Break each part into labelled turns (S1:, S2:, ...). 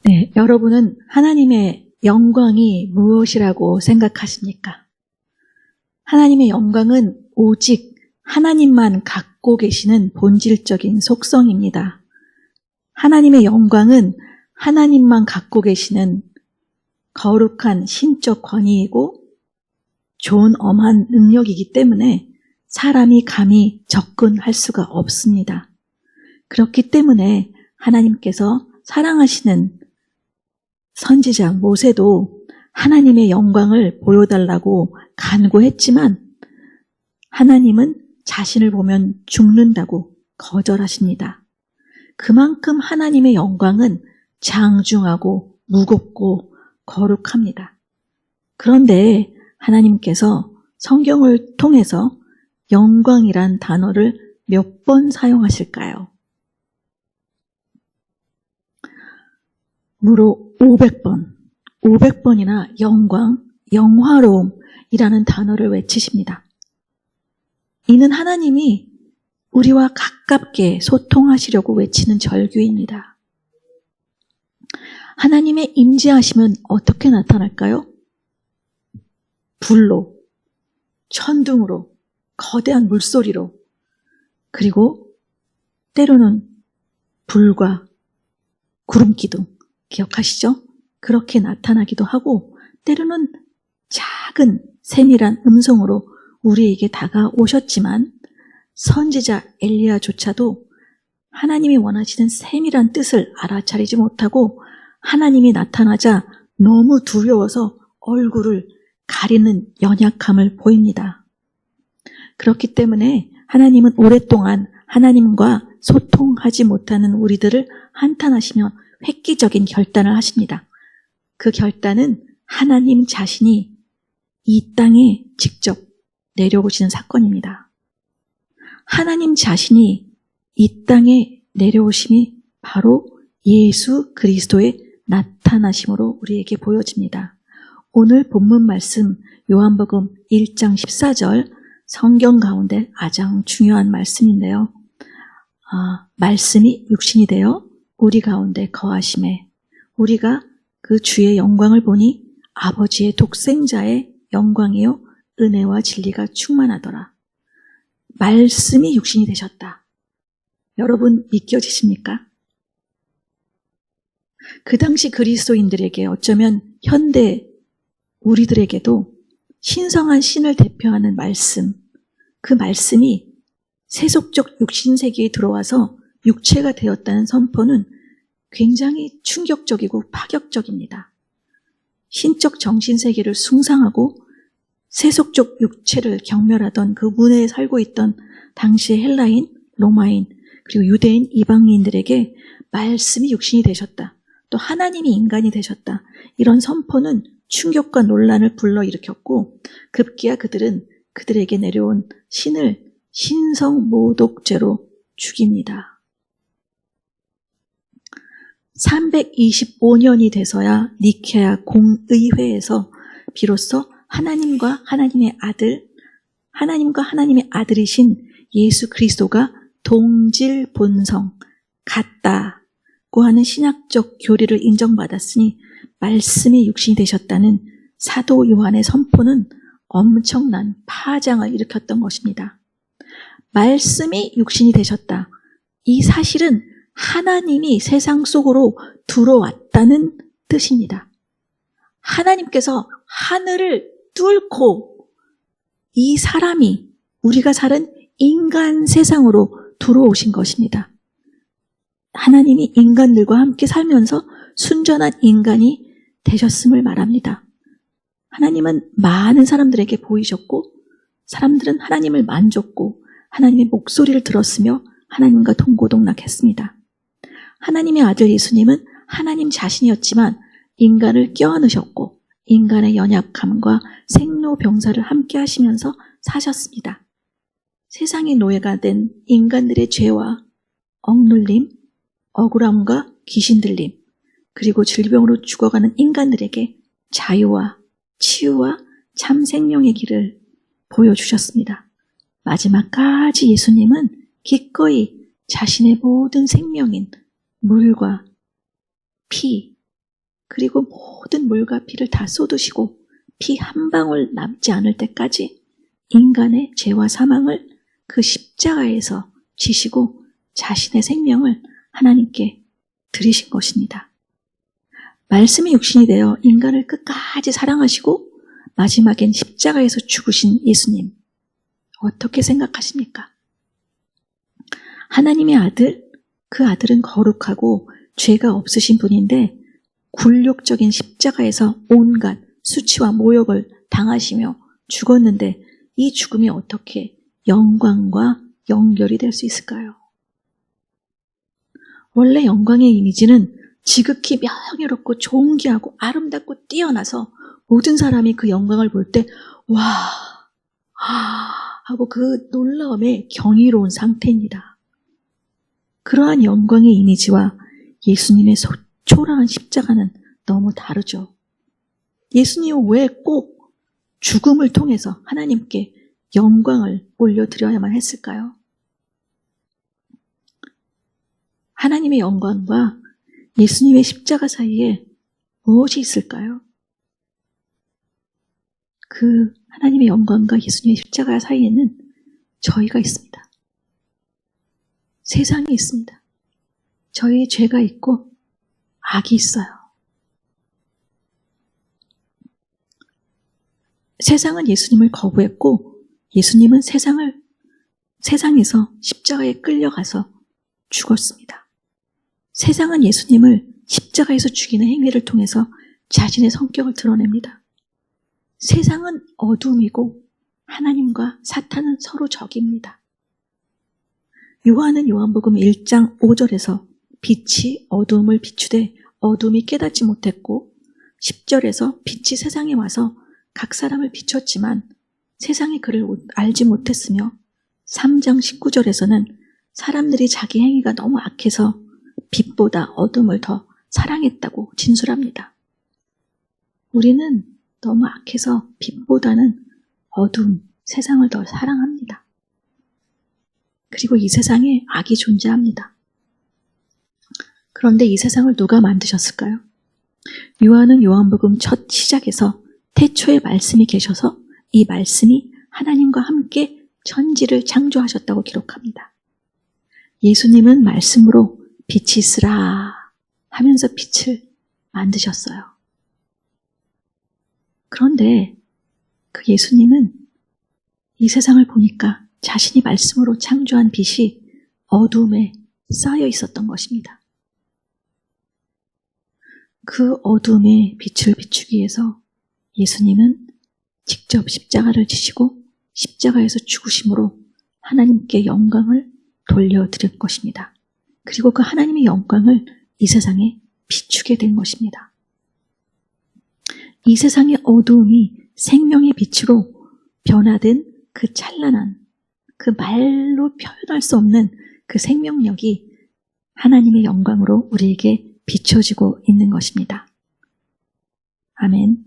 S1: 네, 여러분은 하나님의 영광이 무엇이라고 생각하십니까? 하나님의 영광은 오직 하나님만 갖고 계시는 본질적인 속성입니다. 하나님의 영광은 하나님만 갖고 계시는 거룩한 신적 권위이고 존엄한 능력이기 때문에 사람이 감히 접근할 수가 없습니다. 그렇기 때문에 하나님께서 사랑하시는 선지자 모세도 하나님의 영광을 보여달라고 간구했지만 하나님은 자신을 보면 죽는다고 거절하십니다. 그만큼 하나님의 영광은 장중하고 무겁고 거룩합니다. 그런데 하나님께서 성경을 통해서 영광이란 단어를 몇 번 사용하실까요? 무려 500번이나 영광, 영화로움이라는 단어를 외치십니다. 이는 하나님이 우리와 가깝게 소통하시려고 외치는 절규입니다. 하나님의 임재하심은 어떻게 나타날까요? 불로, 천둥으로, 거대한 물소리로, 그리고 때로는 불과 구름기둥, 기억하시죠? 그렇게 나타나기도 하고 때로는 작은 세밀한 음성으로 우리에게 다가오셨지만 선지자 엘리야조차도 하나님이 원하시는 세밀한 뜻을 알아차리지 못하고 하나님이 나타나자 너무 두려워서 얼굴을 가리는 연약함을 보입니다. 그렇기 때문에 하나님은 오랫동안 하나님과 소통하지 못하는 우리들을 한탄하시며 획기적인 결단을 하십니다. 그 결단은 하나님 자신이 이 땅에 직접 내려오시는 사건입니다. 하나님 자신이 이 땅에 내려오심이 바로 예수 그리스도의 나타나심으로 우리에게 보여집니다. 오늘 본문 말씀 요한복음 1장 14절 성경 가운데 가장 중요한 말씀인데요. 말씀이 육신이 되어 우리 가운데 거하심에 우리가 그 주의 영광을 보니 아버지의 독생자의 영광이요 은혜와 진리가 충만하더라. 말씀이 육신이 되셨다. 여러분 믿겨지십니까? 그 당시 그리스도인들에게 어쩌면 현대 우리들에게도 신성한 신을 대표하는 말씀, 그 말씀이 세속적 육신세계에 들어와서 육체가 되었다는 선포는 굉장히 충격적이고 파격적입니다. 신적 정신세계를 숭상하고 세속적 육체를 경멸하던 그 문화에 살고 있던 당시의 헬라인, 로마인, 그리고 유대인, 이방인들에게 말씀이 육신이 되셨다. 또 하나님이 인간이 되셨다. 이런 선포는 충격과 논란을 불러일으켰고 급기야 그들은 그들에게 내려온 신을 신성모독죄로 죽입니다. 325년이 돼서야 니케아 공의회에서 비로소 하나님과 하나님의 아들이신 예수 그리스도가 동질 본성, 같다고 하는 신학적 교리를 인정받았으니 말씀이 육신이 되셨다는 사도 요한의 선포는 엄청난 파장을 일으켰던 것입니다. 말씀이 육신이 되셨다. 이 사실은 하나님이 세상 속으로 들어왔다는 뜻입니다. 하나님께서 하늘을 뚫고 이 사람이 우리가 사는 인간 세상으로 들어오신 것입니다. 하나님이 인간들과 함께 살면서 순전한 인간이 되셨음을 말합니다. 하나님은 많은 사람들에게 보이셨고 사람들은 하나님을 만졌고 하나님의 목소리를 들었으며 하나님과 동고동락했습니다. 하나님의 아들 예수님은 하나님 자신이었지만 인간을 껴안으셨고 인간의 연약함과 생로병사를 함께 하시면서 사셨습니다. 세상의 노예가 된 인간들의 죄와 억눌림, 억울함과 귀신 들림, 그리고 질병으로 죽어가는 인간들에게 자유와 치유와 참 생명의 길을 보여주셨습니다. 마지막까지 예수님은 기꺼이 자신의 모든 생명인 물과 피, 그리고 모든 물과 피를 다 쏟으시고 피 한 방울 남지 않을 때까지 인간의 죄와 사망을 그 십자가에서 지시고 자신의 생명을 하나님께 드리신 것입니다. 말씀이 육신이 되어 인간을 끝까지 사랑하시고 마지막엔 십자가에서 죽으신 예수님, 어떻게 생각하십니까? 하나님의 아들, 그 아들은 거룩하고 죄가 없으신 분인데 굴욕적인 십자가에서 온갖 수치와 모욕을 당하시며 죽었는데 이 죽음이 어떻게 영광과 연결이 될 수 있을까요? 원래 영광의 이미지는 지극히 명예롭고 존귀하고 아름답고 뛰어나서 모든 사람이 그 영광을 볼 때 와 하고 그 놀라움에 경이로운 상태입니다. 그러한 영광의 이미지와 예수님의 초라한 십자가는 너무 다르죠. 예수님은 왜 꼭 죽음을 통해서 하나님께 영광을 올려드려야만 했을까요? 하나님의 영광과 예수님의 십자가 사이에 무엇이 있을까요? 그 하나님의 영광과 예수님의 십자가 사이에는 저희가 있습니다. 세상이 있습니다. 저희의 죄가 있고 악이 있어요. 세상은 예수님을 거부했고 예수님은 세상에서 십자가에 끌려가서 죽었습니다. 세상은 예수님을 십자가에서 죽이는 행위를 통해서 자신의 성격을 드러냅니다. 세상은 어둠이고 하나님과 사탄은 서로 적입니다. 요한은 요한복음 1장 5절에서 빛이 어둠을 비추되 어둠이 깨닫지 못했고 10절에서 빛이 세상에 와서 각 사람을 비췄지만 세상이 그를 알지 못했으며 3장 19절에서는 사람들이 자기 행위가 너무 악해서 빛보다 어둠을 더 사랑했다고 진술합니다. 우리는 너무 악해서 빛보다는 어둠, 세상을 더 사랑합니다. 그리고 이 세상에 악이 존재합니다. 그런데 이 세상을 누가 만드셨을까요? 요한은 요한복음 첫 시작에서 태초에 말씀이 계셔서 이 말씀이 하나님과 함께 천지를 창조하셨다고 기록합니다. 예수님은 말씀으로 빛이 있으라 하면서 빛을 만드셨어요. 그런데 그 예수님은 이 세상을 보니까 자신이 말씀으로 창조한 빛이 어둠에 쌓여 있었던 것입니다. 그 어둠에 빛을 비추기 위해서 예수님은 직접 십자가를 지시고 십자가에서 죽으심으로 하나님께 영광을 돌려드릴 것입니다. 그리고 그 하나님의 영광을 이 세상에 비추게 된 것입니다. 이 세상의 어두움이 생명의 빛으로 변화된 그 찬란한, 그 말로 표현할 수 없는 그 생명력이 하나님의 영광으로 우리에게 비춰지고 있는 것입니다. 아멘.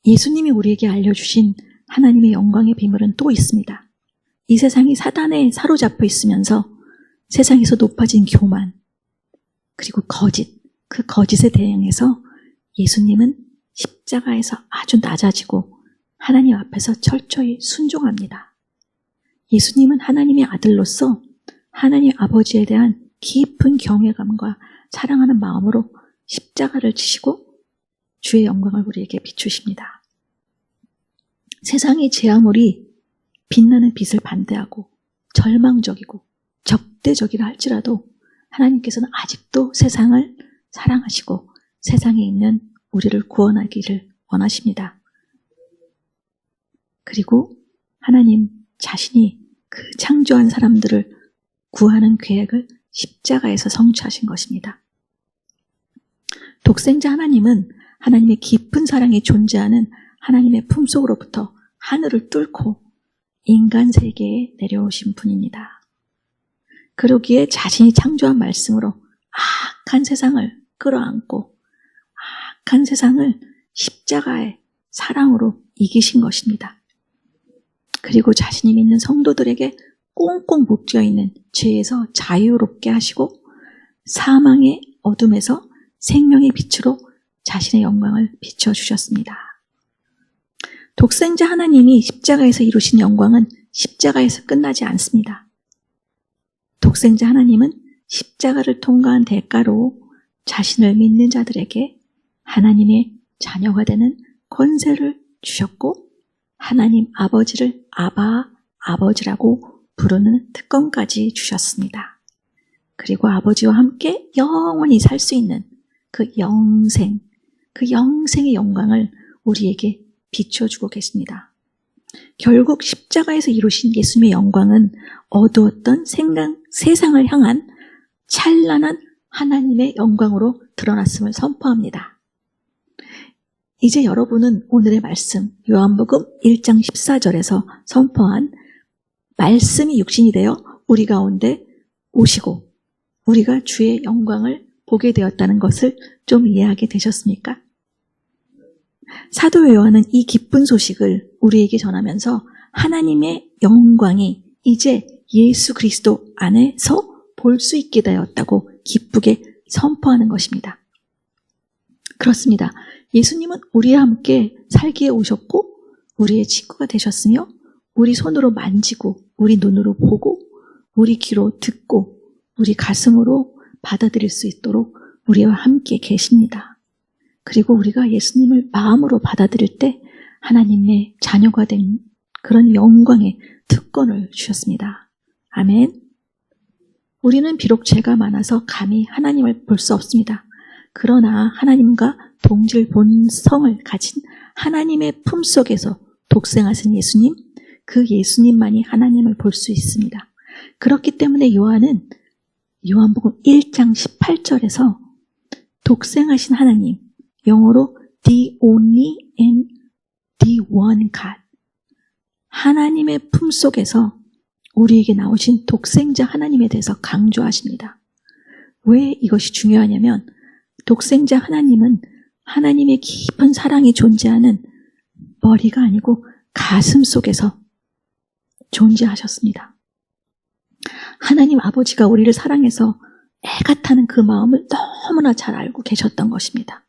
S1: 예수님이 우리에게 알려주신 하나님의 영광의 비밀은 또 있습니다. 이 세상이 사단에 사로잡혀 있으면서 세상에서 높아진 교만, 그리고 거짓, 그 거짓에 대응해서 예수님은 십자가에서 아주 낮아지고 하나님 앞에서 철저히 순종합니다. 예수님은 하나님의 아들로서 하나님 아버지에 대한 깊은 경외감과 사랑하는 마음으로 십자가를 지시고 주의 영광을 우리에게 비추십니다. 세상의 제 아무리 빛나는 빛을 반대하고 절망적이고 적대적이라 할지라도 하나님께서는 아직도 세상을 사랑하시고 세상에 있는 우리를 구원하기를 원하십니다. 그리고 하나님 자신이 그 창조한 사람들을 구하는 계획을 십자가에서 성취하신 것입니다. 독생자 하나님은 하나님의 깊은 사랑이 존재하는 하나님의 품속으로부터 하늘을 뚫고 인간 세계에 내려오신 분입니다. 그러기에 자신이 창조한 말씀으로 악한 세상을 끌어안고 악한 세상을 십자가의 사랑으로 이기신 것입니다. 그리고 자신이 믿는 성도들에게 꽁꽁 묶여 있는 죄에서 자유롭게 하시고 사망의 어둠에서 생명의 빛으로 자신의 영광을 비춰주셨습니다. 독생자 하나님이 십자가에서 이루신 영광은 십자가에서 끝나지 않습니다. 독생자 하나님은 십자가를 통과한 대가로 자신을 믿는 자들에게 하나님의 자녀가 되는 권세를 주셨고 하나님 아버지를 아바, 아버지라고 부르는 특권까지 주셨습니다. 그리고 아버지와 함께 영원히 살 수 있는 그 영생의 영광을 우리에게 비춰주고 계십니다. 결국 십자가에서 이루신 예수님의 영광은 어두웠던 세상을 향한 찬란한 하나님의 영광으로 드러났음을 선포합니다. 이제 여러분은 오늘의 말씀 요한복음 1장 14절에서 선포한 말씀이 육신이 되어 우리 가운데 오시고 우리가 주의 영광을 보게 되었다는 것을 좀 이해하게 되셨습니까? 사도 요한은 이 기쁜 소식을 우리에게 전하면서 하나님의 영광이 이제 예수 그리스도 안에서 볼 수 있게 되었다고 기쁘게 선포하는 것입니다. 그렇습니다. 예수님은 우리와 함께 살기에 오셨고 우리의 친구가 되셨으며 우리 손으로 만지고 우리 눈으로 보고 우리 귀로 듣고 우리 가슴으로 받아들일 수 있도록 우리와 함께 계십니다. 그리고 우리가 예수님을 마음으로 받아들일 때 하나님의 자녀가 된 그런 영광의 특권을 주셨습니다. 아멘. 우리는 비록 죄가 많아서 감히 하나님을 볼 수 없습니다. 그러나 하나님과 동질 본성을 가진 하나님의 품속에서 독생하신 예수님, 그 예수님만이 하나님을 볼 수 있습니다. 그렇기 때문에 요한은 요한복음 1장 18절에서 독생하신 하나님, 영어로 the only and the one God, 하나님의 품속에서 우리에게 나오신 독생자 하나님에 대해서 강조하십니다. 왜 이것이 중요하냐면 독생자 하나님은 하나님의 깊은 사랑이 존재하는 머리가 아니고 가슴 속에서 존재하셨습니다. 하나님 아버지가 우리를 사랑해서 애가 타는 그 마음을 너무나 잘 알고 계셨던 것입니다.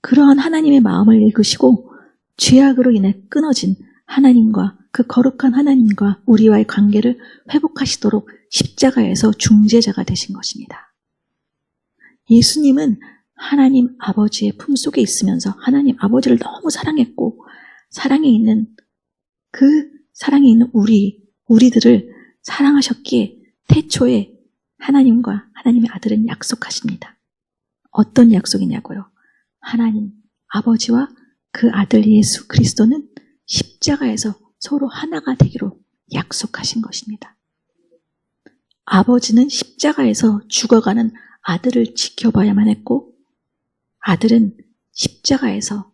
S1: 그러한 하나님의 마음을 읽으시고 죄악으로 인해 끊어진 하나님과 그 거룩한 하나님과 우리와의 관계를 회복하시도록 십자가에서 중재자가 되신 것입니다. 예수님은 하나님 아버지의 품속에 있으면서 하나님 아버지를 너무 사랑했고 사랑에 있는 우리들을 사랑하셨기에 태초에 하나님과 하나님의 아들은 약속하십니다. 어떤 약속이냐고요? 하나님 아버지와 그 아들 예수 그리스도는 십자가에서 서로 하나가 되기로 약속하신 것입니다. 아버지는 십자가에서 죽어가는 아들을 지켜봐야만 했고 아들은 십자가에서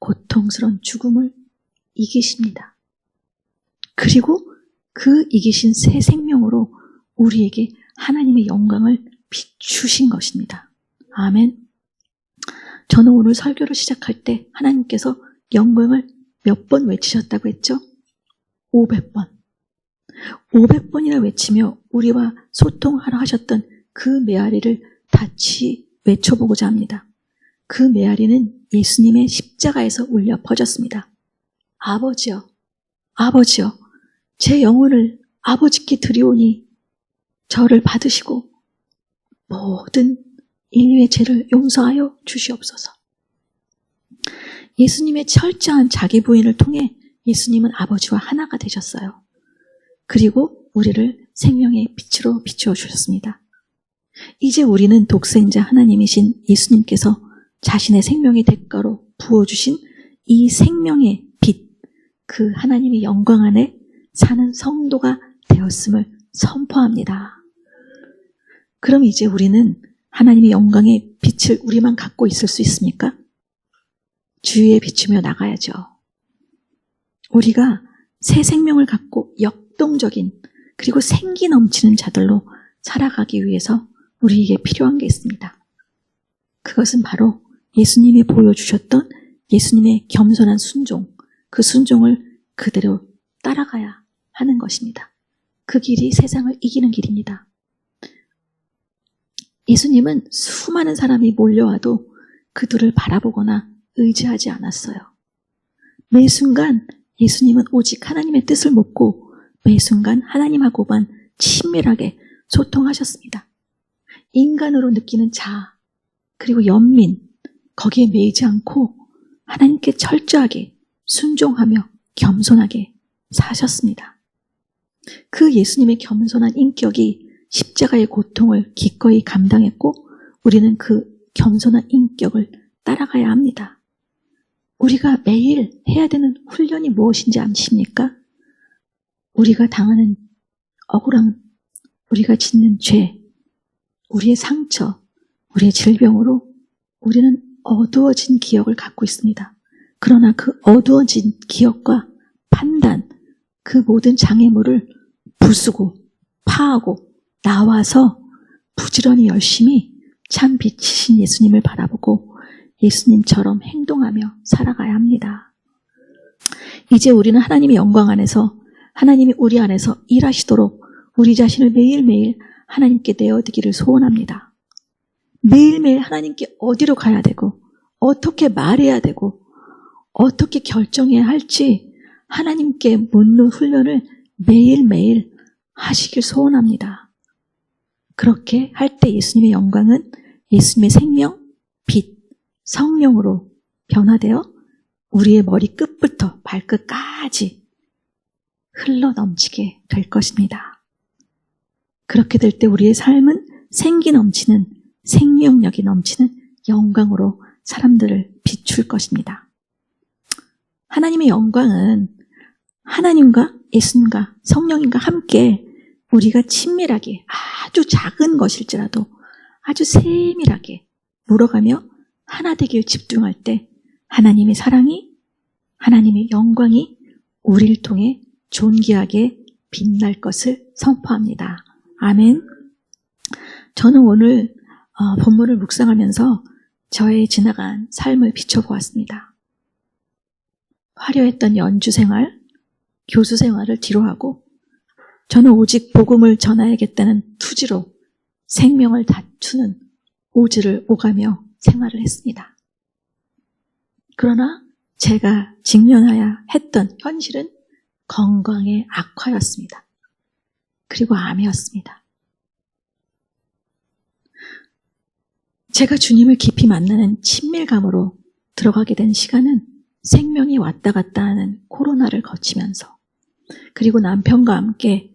S1: 고통스러운 죽음을 이기십니다. 그리고 그 이기신 새 생명으로 우리에게 하나님의 영광을 비추신 것입니다. 아멘. 저는 오늘 설교를 시작할 때 하나님께서 영광을 몇 번 외치셨다고 했죠? 500번. 500번이나 외치며 우리와 소통하라 하셨던 그 메아리를 다시 외쳐보고자 합니다. 그 메아리는 예수님의 십자가에서 울려 퍼졌습니다. 아버지여, 아버지여, 제 영혼을 아버지께 드리오니 저를 받으시고 모든 인류의 죄를 용서하여 주시옵소서. 예수님의 철저한 자기 부인을 통해 예수님은 아버지와 하나가 되셨어요. 그리고 우리를 생명의 빛으로 비추어 주셨습니다. 이제 우리는 독생자 하나님이신 예수님께서 자신의 생명의 대가로 부어주신 이 생명의 빛, 그 하나님의 영광 안에 사는 성도가 되었음을 선포합니다. 그럼 이제 우리는 하나님의 영광의 빛을 우리만 갖고 있을 수 있습니까? 주위에 비추며 나가야죠. 우리가 새 생명을 갖고 역동적인 그리고 생기 넘치는 자들로 살아가기 위해서 우리에게 필요한 게 있습니다. 그것은 바로 예수님이 보여주셨던 예수님의 겸손한 순종, 그 순종을 그대로 따라가야 하는 것입니다. 그 길이 세상을 이기는 길입니다. 예수님은 수많은 사람이 몰려와도 그들을 바라보거나 의지하지 않았어요. 매 순간 예수님은 오직 하나님의 뜻을 묻고 매 순간 하나님하고만 친밀하게 소통하셨습니다. 인간으로 느끼는 자아, 그리고 연민, 거기에 매이지 않고 하나님께 철저하게 순종하며 겸손하게 사셨습니다. 그 예수님의 겸손한 인격이 십자가의 고통을 기꺼이 감당했고 우리는 그 겸손한 인격을 따라가야 합니다. 우리가 매일 해야 되는 훈련이 무엇인지 아십니까? 우리가 당하는 억울함, 우리가 짓는 죄, 우리의 상처, 우리의 질병으로 우리는 어두워진 기억을 갖고 있습니다. 그러나 그 어두워진 기억과 판단, 그 모든 장애물을 부수고 파하고 나와서 부지런히 열심히 참 빛이신 예수님을 바라보고 예수님처럼 행동하며 살아가야 합니다. 이제 우리는 하나님의 영광 안에서 하나님이 우리 안에서 일하시도록 우리 자신을 매일매일 하나님께 내어드기를 소원합니다. 매일매일 하나님께 어디로 가야 되고 어떻게 말해야 되고 어떻게 결정해야 할지 하나님께 묻는 훈련을 매일매일 하시길 소원합니다. 그렇게 할 때 예수님의 영광은 예수님의 생명, 빛, 성령으로 변화되어 우리의 머리 끝부터 발끝까지 흘러 넘치게 될 것입니다. 그렇게 될 때 우리의 삶은 생기 넘치는 생명력이 넘치는 영광으로 사람들을 비출 것입니다. 하나님의 영광은 하나님과 예수님과 성령님과 함께 우리가 친밀하게 아주 작은 것일지라도 아주 세밀하게 물어가며 하나 되길 집중할 때 하나님의 사랑이 하나님의 영광이 우리를 통해 존귀하게 빛날 것을 선포합니다. 아멘. 저는 오늘 본문을 묵상하면서 저의 지나간 삶을 비춰보았습니다. 화려했던 연주 생활, 교수 생활을 뒤로하고 저는 오직 복음을 전하야겠다는 투지로 생명을 다투는 오지를 오가며 생활을 했습니다. 그러나 제가 직면해야 했던 현실은 건강의 악화였습니다. 그리고 암이었습니다. 제가 주님을 깊이 만나는 친밀감으로 들어가게 된 시간은 생명이 왔다 갔다 하는 코로나를 거치면서 그리고 남편과 함께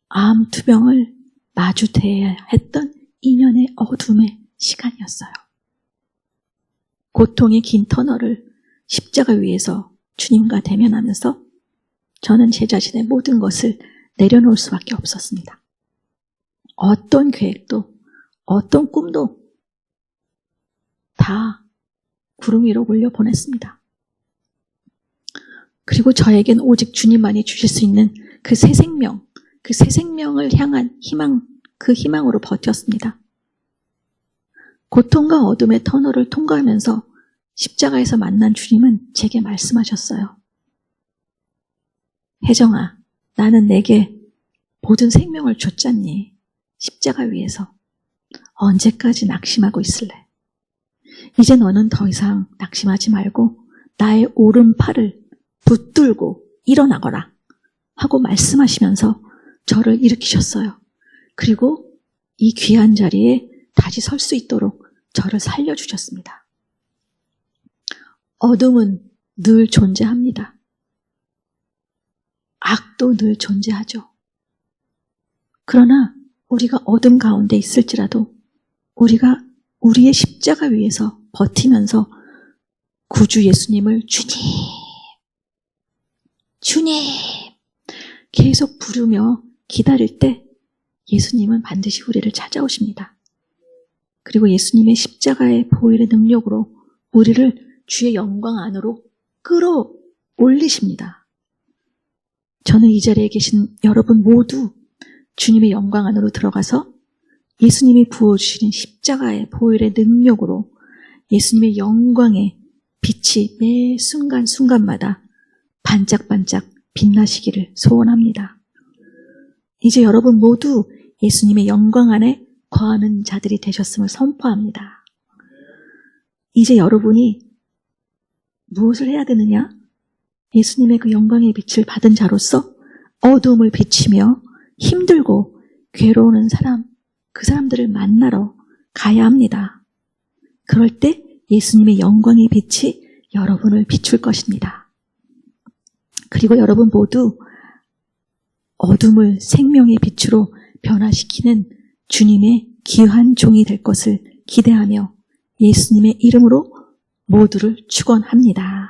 S1: 암 투병을 마주대해야 했던 2년의 어둠의 시간이었어요. 고통의 긴 터널을 십자가 위에서 주님과 대면하면서 저는 제 자신의 모든 것을 내려놓을 수밖에 없었습니다. 어떤 계획도 어떤 꿈도 다 구름 위로 올려보냈습니다. 그리고 저에겐 오직 주님만이 주실 수 있는 그 새 생명, 그 새 생명을 향한 희망, 그 희망으로 버텼습니다. 고통과 어둠의 터널을 통과하면서 십자가에서 만난 주님은 제게 말씀하셨어요. 혜정아, 나는 내게 모든 생명을 줬잖니. 십자가 위에서. 언제까지 낙심하고 있을래? 이제 너는 더 이상 낙심하지 말고 나의 오른팔을 붙들고 일어나거라 하고 말씀하시면서 저를 일으키셨어요. 그리고 이 귀한 자리에 다시 설 수 있도록 저를 살려주셨습니다. 어둠은 늘 존재합니다. 악도 늘 존재하죠. 그러나 우리가 어둠 가운데 있을지라도 우리가 우리의 십자가 위에서 버티면서 구주 예수님을 주님 계속 부르며 기다릴 때 예수님은 반드시 우리를 찾아오십니다. 그리고 예수님의 십자가의 보혈의 능력으로 우리를 주의 영광 안으로 끌어올리십니다. 저는 이 자리에 계신 여러분 모두 주님의 영광 안으로 들어가서 예수님이 부어주시는 십자가의 보혈의 능력으로 예수님의 영광의 빛이 매 순간순간마다 반짝반짝 빛나시기를 소원합니다. 이제 여러분 모두 예수님의 영광 안에 거하는 자들이 되셨음을 선포합니다. 이제 여러분이 무엇을 해야 되느냐? 예수님의 그 영광의 빛을 받은 자로서 어두움을 비치며 힘들고 괴로운 사람, 그 사람들을 만나러 가야 합니다. 그럴 때 예수님의 영광의 빛이 여러분을 비출 것입니다. 그리고 여러분 모두 어둠을 생명의 빛으로 변화시키는 주님의 귀한 종이 될 것을 기대하며 예수님의 이름으로 모두를 축원합니다.